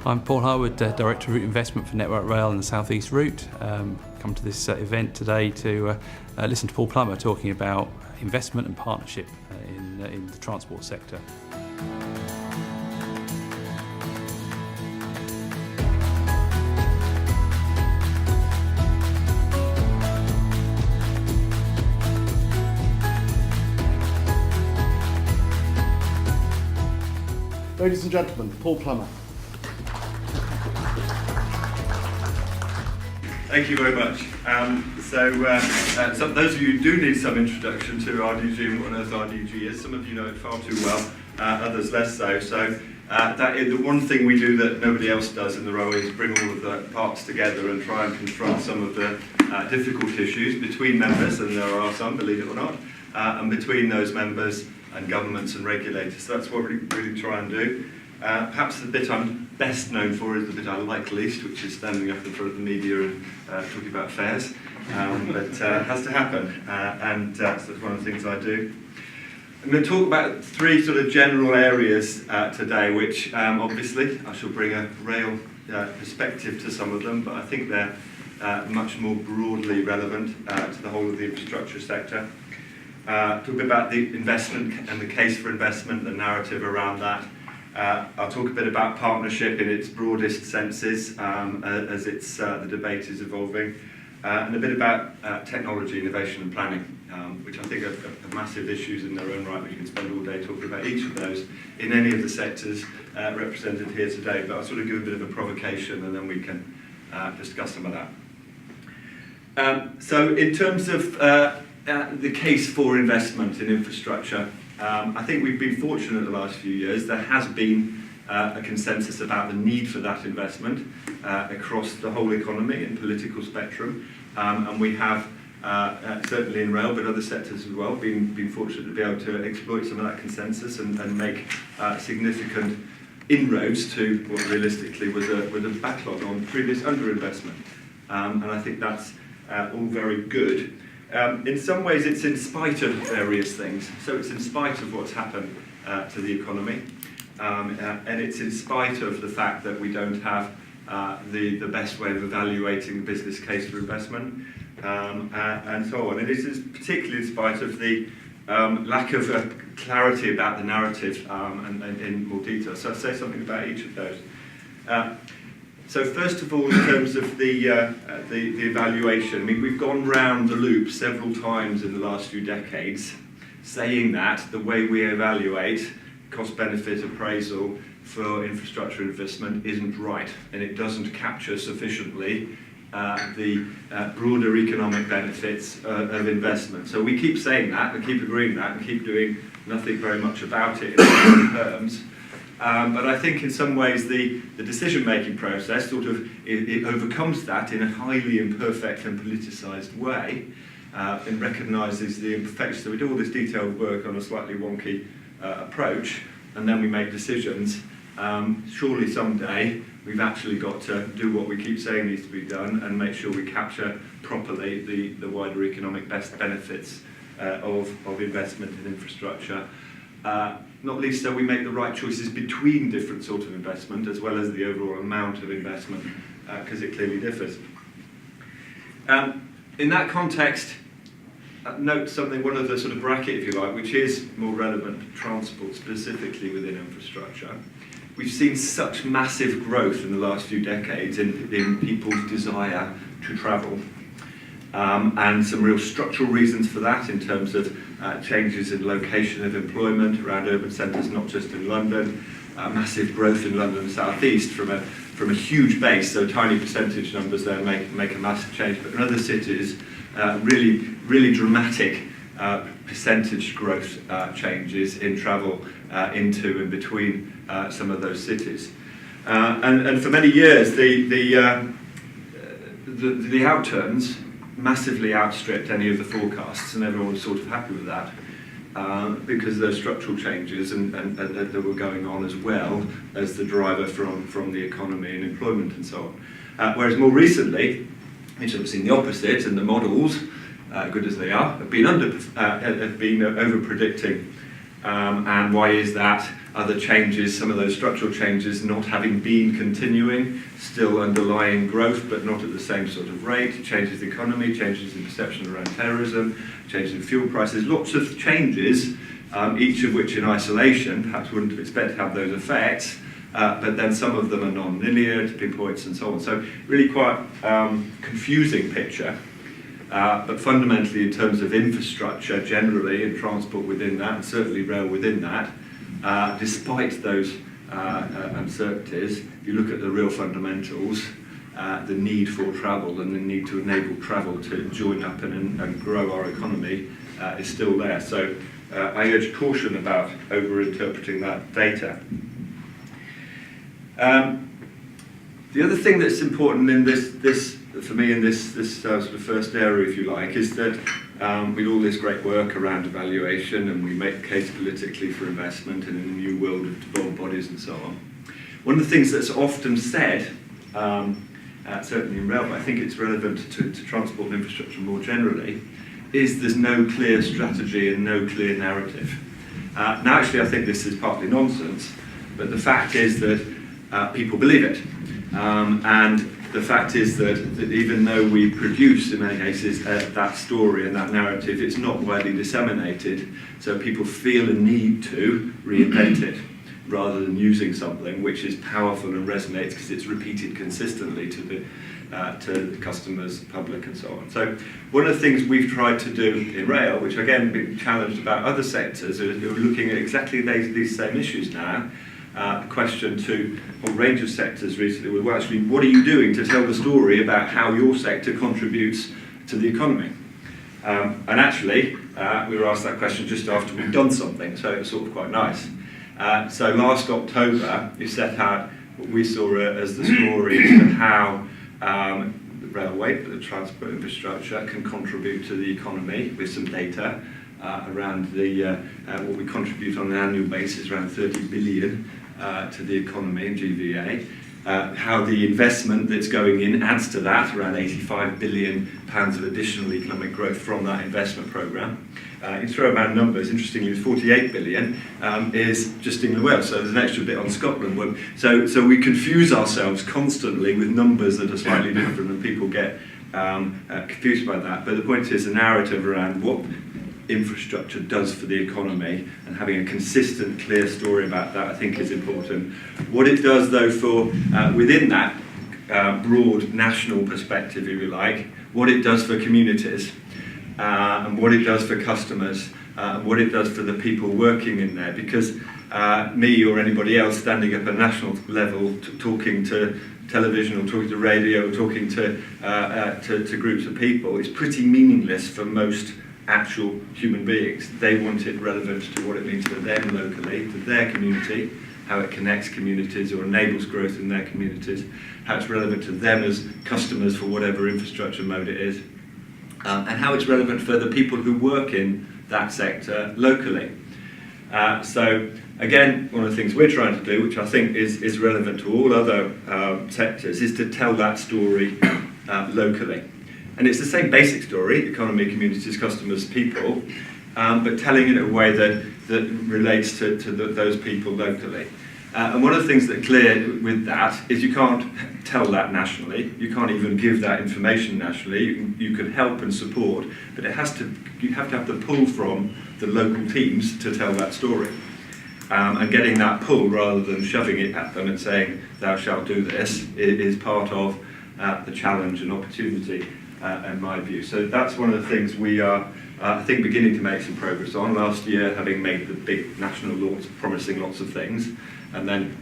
I'm Paul Harwood, Director of Route Investment for Network Rail and the South East Route. Come to this event today to listen to Paul Plummer talking about investment and partnership in the transport sector. Ladies and gentlemen, Paul Plummer. Thank you very much. So those of you who do need some introduction to RDG and what on earth RDG is, some of you know it far too well, others less so. So that is the one thing we do that nobody else does in the railway is bring all of the parts together and try and confront some of the difficult issues between members, and there are some, believe it or not, and between those members and governments and regulators. So that's what we really try and do. Perhaps the bit I'm best known for is the bit I like least, which is standing up in front of the media and talking about fares. But it has to happen, and so that's one of the things I do. I'm going to talk about three sort of general areas today, which obviously I shall bring a rail perspective to some of them, but I think they're much more broadly relevant to the whole of the infrastructure sector. Talk about the investment and the case for investment, the narrative around that. I'll talk a bit about partnership in its broadest senses as the debate is evolving, and a bit about technology, innovation and planning, which I think are massive issues in their own right. We can spend all day talking about each of those in any of the sectors represented here today, but I'll sort of give a bit of a provocation and then we can discuss some of that. So in terms of the case for investment in infrastructure, I think we've been fortunate the last few years. There has been a consensus about the need for that investment across the whole economy and political spectrum, and we have certainly in rail, but other sectors as well, been fortunate to be able to exploit some of that consensus and make significant inroads to what realistically was a backlog on previous underinvestment, and I think that's all very good. In some ways it's in spite of various things, so it's in spite of what's happened to the economy, and it's in spite of the fact that we don't have the best way of evaluating the business case for investment, and so on. And it is particularly in spite of the lack of clarity about the narrative and in more detail. So I'll say something about each of those. So first of all, in terms of the evaluation, I mean, we've gone round the loop several times in the last few decades, saying that the way we evaluate cost-benefit appraisal for infrastructure investment isn't right, and it doesn't capture sufficiently the broader economic benefits of investment. So we keep saying that, and keep agreeing that, and keep doing nothing very much about it in terms. But I think in some ways the decision-making process sort of it overcomes that in a highly imperfect and politicised way, and recognises the imperfections. So we do all this detailed work on a slightly wonky approach, and then we make decisions. Surely someday we've actually got to do what we keep saying needs to be done and make sure we capture properly the wider economic best benefits of investment in infrastructure. Not least so we make the right choices between different sorts of investment as well as the overall amount of investment, because it clearly differs. In that context, note something, one of the sort of bracket, if you like, which is more relevant to transport specifically within infrastructure. We've seen such massive growth in the last few decades in people's desire to travel. And some real structural reasons for that in terms of changes in location of employment around urban centres, not just in London, massive growth in London and South East from a huge base, so tiny percentage numbers there make a massive change, but in other cities, really dramatic percentage growth changes in travel into and between some of those cities. And for many years, the outturns massively outstripped any of the forecasts, and everyone was sort of happy with that because those structural changes and that were going on as well as the driver from the economy and employment and so on. Whereas more recently, we've sort of seen the opposite, and the models, good as they are, have been over predicting And why is that? Other changes, some of those structural changes not having been continuing, still underlying growth, but not at the same sort of rate, changes in the economy, changes in perception around terrorism, changes in fuel prices, lots of changes, each of which in isolation perhaps wouldn't expect to have those effects, but then some of them are non-linear, tipping points and so on. So really quite confusing picture. But fundamentally, in terms of infrastructure generally, and transport within that, and certainly rail within that, despite those uncertainties, if you look at the real fundamentals, the need for travel and the need to enable travel to join up and grow our economy is still there. So I urge caution about over-interpreting that data. The other thing that's important in this for me in this sort of first area, if you like, is that with all this great work around evaluation, and we make the case politically for investment and in a new world of devolved bodies and so on. One of the things that's often said, certainly in rail, but I think it's relevant to transport and infrastructure more generally, is there's no clear strategy and no clear narrative. Now actually I think this is partly nonsense, but the fact is that people believe it. And the fact is that even though we produce, in many cases, that story and that narrative, it's not widely disseminated, so people feel a need to reinvent it, rather than using something which is powerful and resonates because it's repeated consistently to the customers, public and so on. So one of the things we've tried to do in rail, which again been challenged about other sectors who are looking at exactly these same issues now, the question to a whole range of sectors recently was, well, actually, what are you doing to tell the story about how your sector contributes to the economy? And actually, we were asked that question just after we'd done something, so it was sort of quite nice. So last October, we set out what we saw as the story as to how the railway, the transport infrastructure, can contribute to the economy with some data around what we contribute on an annual basis, around 30 billion to the economy in GVA. How the investment that's going in adds to that, around £85 billion of additional economic growth from that investment programme. You throw around numbers, interestingly, it's 48 billion is just England and Wales, so there's an extra bit on Scotland. So we confuse ourselves constantly with numbers that are slightly different, and people get confused by that. But the point is, the narrative around what infrastructure does for the economy and having a consistent, clear story about that, I think, is important. What it does, though, for within that broad national perspective, if you like, what it does for communities and what it does for customers, and what it does for the people working in there, because me or anybody else standing up at a national level talking to television or talking to radio or talking to groups of people is pretty meaningless for most actual human beings. They want it relevant to what it means for them locally, to their community, how it connects communities or enables growth in their communities, how it's relevant to them as customers for whatever infrastructure mode it is, and how it's relevant for the people who work in that sector locally. So again, one of the things we're trying to do, which I think is relevant to all other sectors, is to tell that story locally. And it's the same basic story, economy, communities, customers, people, but telling it in a way that relates to those people locally. And one of the things that are clear with that is you can't tell that nationally, you can't even give that information nationally. You can help and support, but you have to have the pull from the local teams to tell that story. And getting that pull rather than shoving it at them and saying, thou shalt do this, is part of the challenge and opportunity. In my view. So that's one of the things we are, I think, beginning to make some progress on. Last year, having made the big national launch, promising lots of things, and then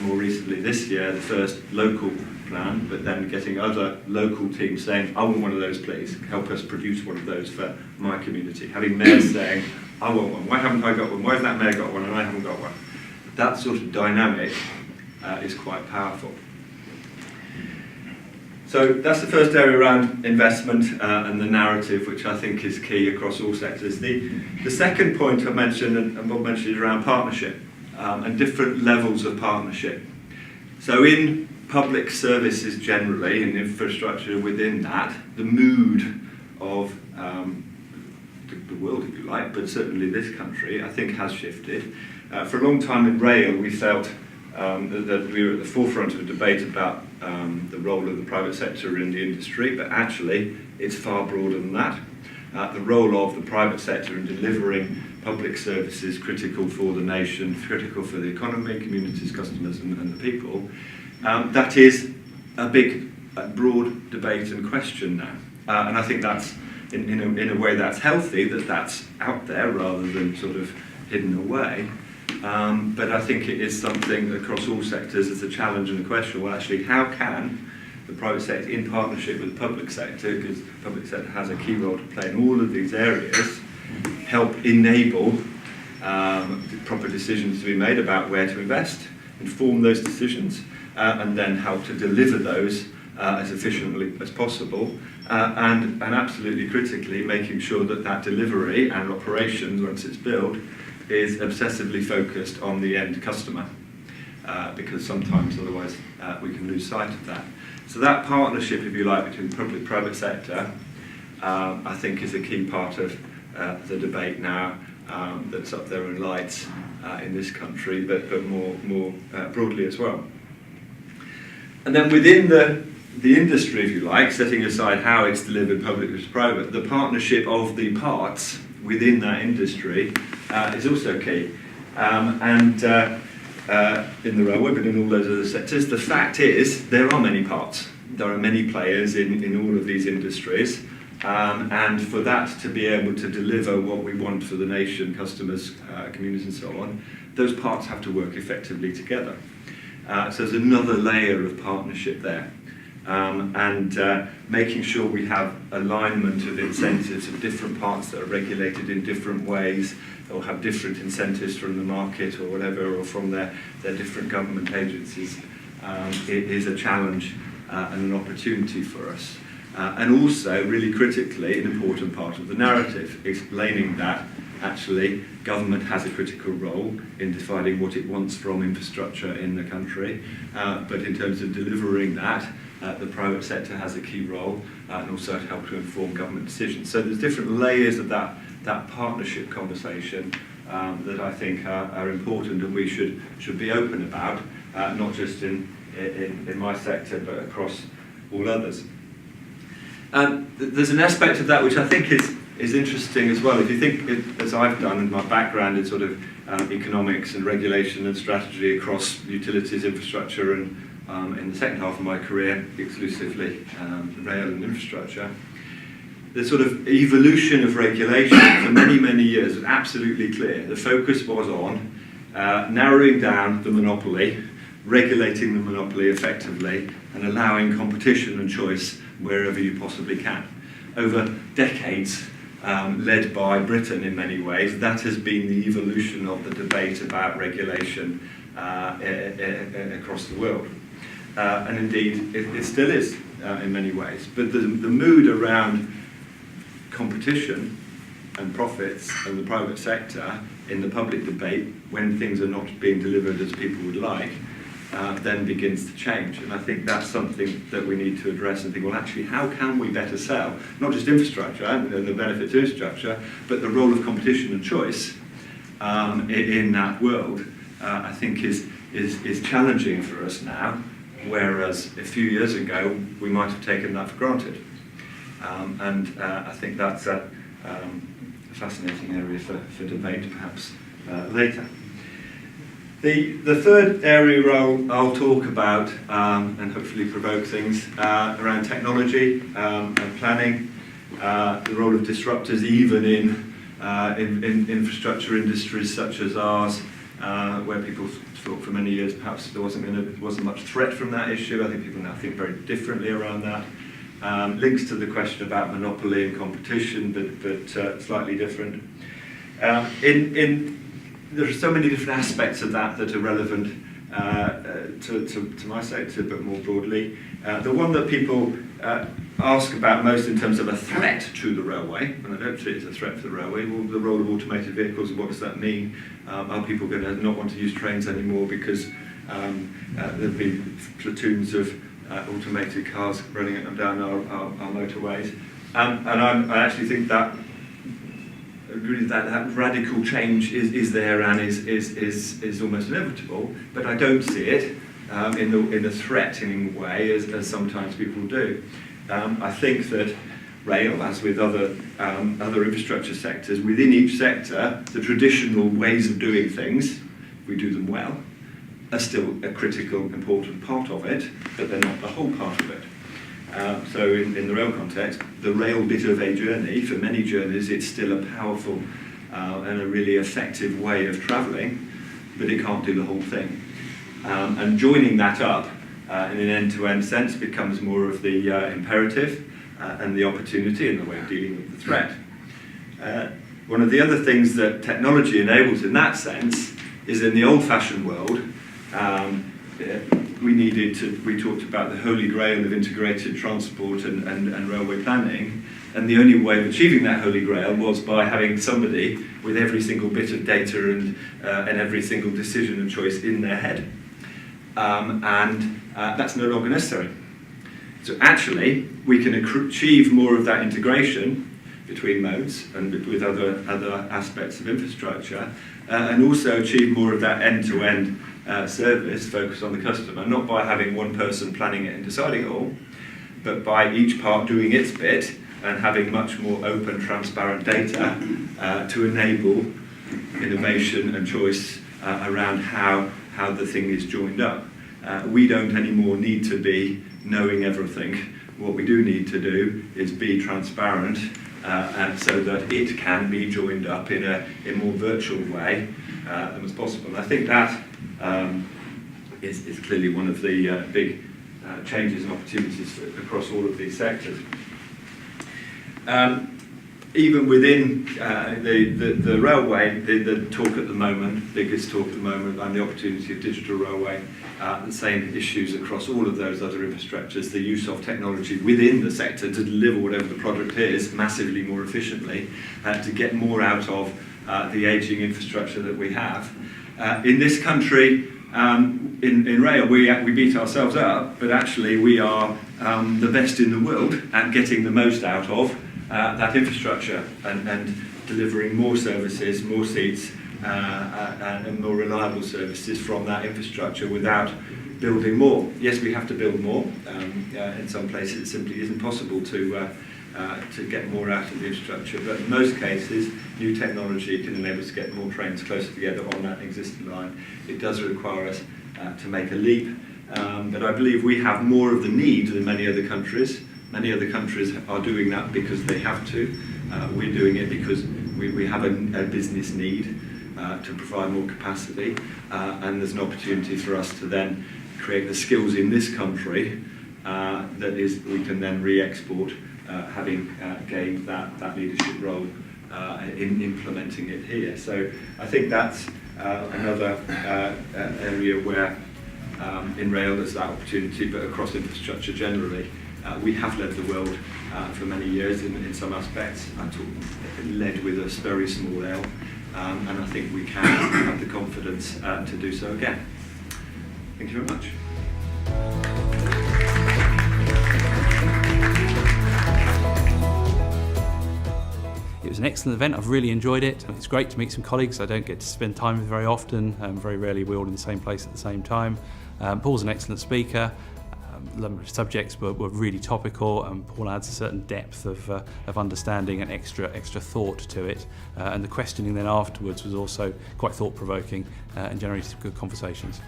more recently this year, the first local plan, but then getting other local teams saying, I want one of those, please, help us produce one of those for my community. Having mayors saying, I want one, why haven't I got one, why has that mayor got one and I haven't got one? That sort of dynamic is quite powerful. So that's the first area around investment and the narrative, which I think is key across all sectors. The second point I mentioned, and Bob mentioned, is around partnership and different levels of partnership. So in public services generally, and infrastructure within that, the mood of the world, if you like, but certainly this country, I think has shifted. For a long time in rail, we felt that we were at the forefront of a debate about the role of the private sector in the industry, but actually it's far broader than that. The role of the private sector in delivering public services critical for the nation, critical for the economy, communities, customers and the people, that is a big, broad debate and question now. And I think that's, in a way that's healthy, that's out there rather than sort of hidden away. But I think it is something across all sectors as a challenge and a question. Well, actually, how can the private sector, in partnership with the public sector, because the public sector has a key role to play in all of these areas, help enable proper decisions to be made about where to invest, inform those decisions, and then help to deliver those as efficiently as possible, and absolutely critically making sure that that delivery and operations, once it's built, is obsessively focused on the end customer, because sometimes otherwise we can lose sight of that. So that partnership, if you like, between the public and private sector, I think is a key part of the debate now that's up there in lights in this country, but more broadly as well. And then within the industry, if you like, setting aside how it's delivered public versus private, the partnership of the parts within that industry is also key. In the railway, but in all those other sectors, the fact is there are many parts. There are many players in all of these industries. And for that to be able to deliver what we want for the nation, customers, communities and so on, those parts have to work effectively together. So there's another layer of partnership there. Making sure we have alignment of incentives of different parts that are regulated in different ways, or have different incentives from the market or whatever, or from their different government agencies, it is a challenge and an opportunity for us. And also, really critically, an important part of the narrative, explaining that actually government has a critical role in deciding what it wants from infrastructure in the country, but in terms of delivering that, the private sector has a key role, and also to help to inform government decisions. So there's different layers of that partnership conversation that I think are important, and we should be open about, not just in my sector, but across all others. There's an aspect of that which I think is interesting as well. If you think, as I've done in my background in sort of economics and regulation and strategy across utilities, infrastructure, and in the second half of my career, exclusively rail and infrastructure, the sort of evolution of regulation for many, many years was absolutely clear. The focus was on narrowing down the monopoly, regulating the monopoly effectively, and allowing competition and choice wherever you possibly can. Over decades, led by Britain in many ways, that has been the evolution of the debate about regulation across the world. And indeed, it still is in many ways. But the mood around competition and profits and the private sector in the public debate, when things are not being delivered as people would like, then begins to change. And I think that's something that we need to address and think, well, actually, how can we better sell? Not just infrastructure and the benefits of infrastructure, but the role of competition and choice in that world, I think is challenging for us now, whereas a few years ago, we might have taken that for granted. I think that's a fascinating area for debate, perhaps later. The third area I'll talk about, and hopefully provoke things, around technology and planning, the role of disruptors even in infrastructure industries such as ours, where people thought for many years perhaps there wasn't much threat from that issue. I think people now think very differently around that. Links to the question about monopoly and competition, but slightly different. There are so many different aspects of that are relevant to my sector, but more broadly. The one that people ask about most in terms of a threat to the railway, and I don't see it as a threat to the railway, well, the role of automated vehicles, what does that mean? Are people going to not want to use trains anymore because there'll be platoons of automated cars running up and down our motorways? And I actually think that agree that radical change is there and is almost inevitable, but I don't see it in a threatening way as sometimes people do. I think that rail, as with other infrastructure sectors, within each sector, the traditional ways of doing things, if we do them well, are still a critical, important part of it, but they're not the whole part of it. So in the rail context, the rail bit of a journey, for many journeys, it's still a powerful and a really effective way of travelling, but it can't do the whole thing. And joining that up in an end-to-end sense becomes more of the imperative and the opportunity in the way of dealing with the threat. One of the other things that technology enables in that sense is in the old-fashioned world, we talked about the holy grail of integrated transport and railway planning, and the only way of achieving that holy grail was by having somebody with every single bit of data and every single decision and choice in their head. That's no longer necessary. So actually, we can achieve more of that integration between modes and with other aspects of infrastructure, and also achieve more of that end-to-end service focused on the customer, not by having one person planning it and deciding it all, but by each part doing its bit and having much more open, transparent data to enable innovation and choice around how the thing is joined up. We don't anymore need to be knowing everything. What we do need to do is be transparent and so that it can be joined up in a more virtual way than was possible. And I think that is clearly one of the big changes and opportunities across all of these sectors. Even within the railway, the talk at the moment, biggest talk at the moment, and the opportunity of digital railway, the same issues across all of those other infrastructures, the use of technology within the sector to deliver whatever the product is massively more efficiently, to get more out of the ageing infrastructure that we have. In this country, in rail, we beat ourselves up, but actually we are the best in the world at getting the most out of that infrastructure and delivering more services, more seats, and more reliable services from that infrastructure without building more. Yes, we have to build more. In some places it simply isn't possible to get more out of the infrastructure, but in most cases new technology can enable us to get more trains closer together on that existing line. It does require us to make a leap, but I believe we have more of the need than many other countries. Many other countries are doing that because they have to. We're doing it because we have a business need to provide more capacity, and there's an opportunity for us to then create the skills in this country that we can then re-export, having gained that leadership role in implementing it here. So I think that's another area where in rail there's that opportunity, but across infrastructure generally. We have led the world for many years in some aspects. Led with a very small L, and I think we can have the confidence to do so again. Thank you very much. It was an excellent event. I've really enjoyed it. It's great to meet some colleagues I don't get to spend time with very often. Very rarely we're all in the same place at the same time. Paul's an excellent speaker. A number of subjects were really topical, and Paul adds a certain depth of understanding and extra thought to it. And the questioning then afterwards was also quite thought-provoking and generated some good conversations.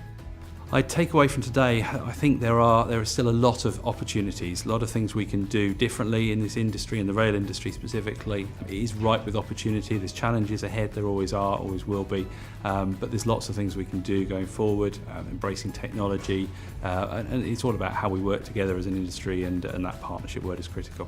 I take away from today, I think there are still a lot of opportunities, a lot of things we can do differently in this industry, in the rail industry specifically. It is ripe with opportunity. There's challenges ahead, there always are, always will be, but there's lots of things we can do going forward, embracing technology, and it's all about how we work together as an industry, and that partnership word is critical.